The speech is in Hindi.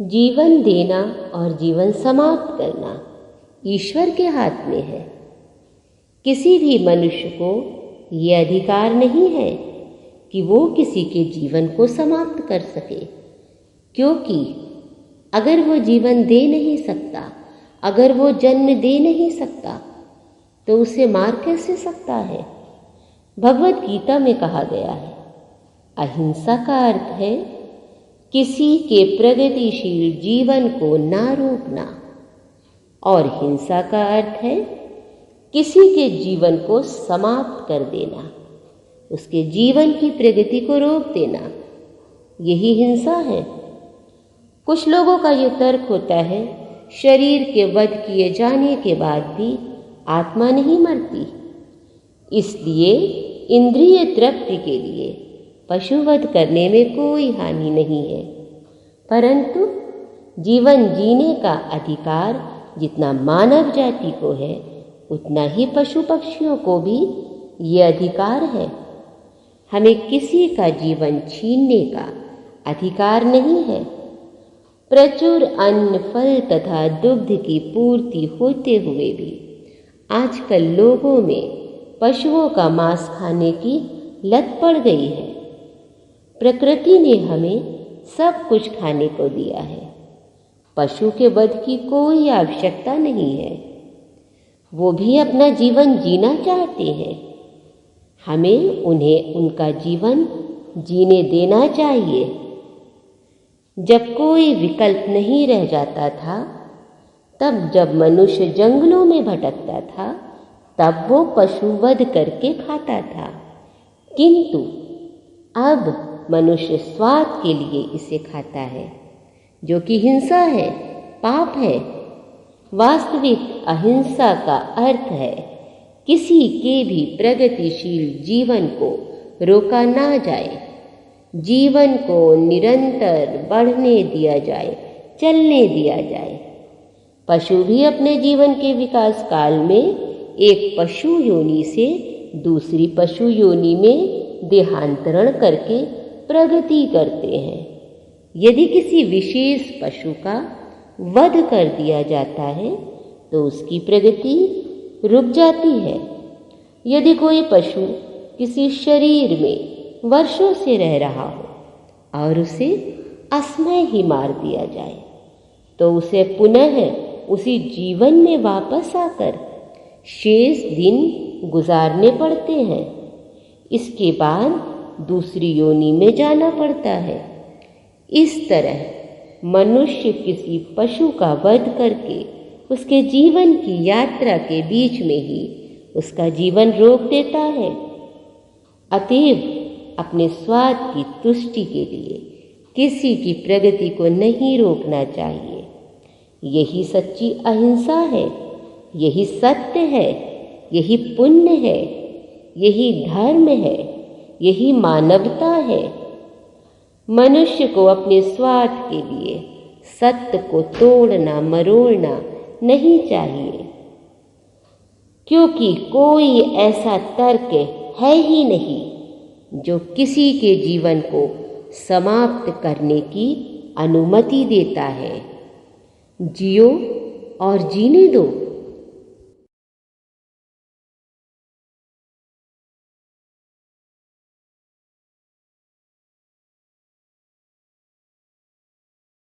जीवन देना और जीवन समाप्त करना ईश्वर के हाथ में है। किसी भी मनुष्य को ये अधिकार नहीं है कि वो किसी के जीवन को समाप्त कर सके, क्योंकि अगर वो जीवन दे नहीं सकता, अगर वो जन्म दे नहीं सकता, तो उसे मार कैसे सकता है। भगवत गीता में कहा गया है, अहिंसा का अर्थ है किसी के प्रगतिशील जीवन को ना रोकना, और हिंसा का अर्थ है किसी के जीवन को समाप्त कर देना, उसके जीवन की प्रगति को रोक देना। यही हिंसा है। कुछ लोगों का ये तर्क होता है, शरीर के वध किए जाने के बाद भी आत्मा नहीं मरती, इसलिए इंद्रिय तृप्ति के लिए पशुवध करने में कोई हानि नहीं है। परंतु जीवन जीने का अधिकार जितना मानव जाति को है, उतना ही पशु पक्षियों को भी ये अधिकार है। हमें किसी का जीवन छीनने का अधिकार नहीं है। प्रचुर अन्न, फल तथा दुग्ध की पूर्ति होते हुए भी आजकल लोगों में पशुओं का मांस खाने की लत पड़ गई है। प्रकृति ने हमें सब कुछ खाने को दिया है। पशु के वध की कोई आवश्यकता नहीं है। वो भी अपना जीवन जीना चाहते हैं। हमें उन्हें उनका जीवन जीने देना चाहिए। जब कोई विकल्प नहीं रह जाता था, तब जब मनुष्य जंगलों में भटकता था, तब वो पशुवध करके खाता था। किंतु अब मनुष्य स्वाद के लिए इसे खाता है, जो कि हिंसा है, पाप है। वास्तविक अहिंसा का अर्थ है किसी के भी प्रगतिशील जीवन को रोका ना जाए, जीवन को निरंतर बढ़ने दिया जाए, चलने दिया जाए। पशु भी अपने जीवन के विकास काल में एक पशु योनि से दूसरी पशु योनि में देहांतरण करके प्रगति करते हैं। यदि किसी विशेष पशु का वध कर दिया जाता है तो उसकी प्रगति रुक जाती है। यदि कोई पशु किसी शरीर में वर्षों से रह रहा हो और उसे असमय ही मार दिया जाए, तो उसे पुनः उसी जीवन में वापस आकर शेष दिन गुजारने पड़ते हैं। इसके बाद दूसरी योनि में जाना पड़ता है। इस तरह मनुष्य किसी पशु का वध करके उसके जीवन की यात्रा के बीच में ही उसका जीवन रोक देता है। अतएव अपने स्वाद की तुष्टि के लिए किसी की प्रगति को नहीं रोकना चाहिए। यही सच्ची अहिंसा है, यही सत्य है, यही पुण्य है, यही धर्म है, यही मानवता है। मनुष्य को अपने स्वार्थ के लिए सत्य को तोड़ना मरोड़ना नहीं चाहिए, क्योंकि कोई ऐसा तर्क है ही नहीं जो किसी के जीवन को समाप्त करने की अनुमति देता है। जियो और जीने दो।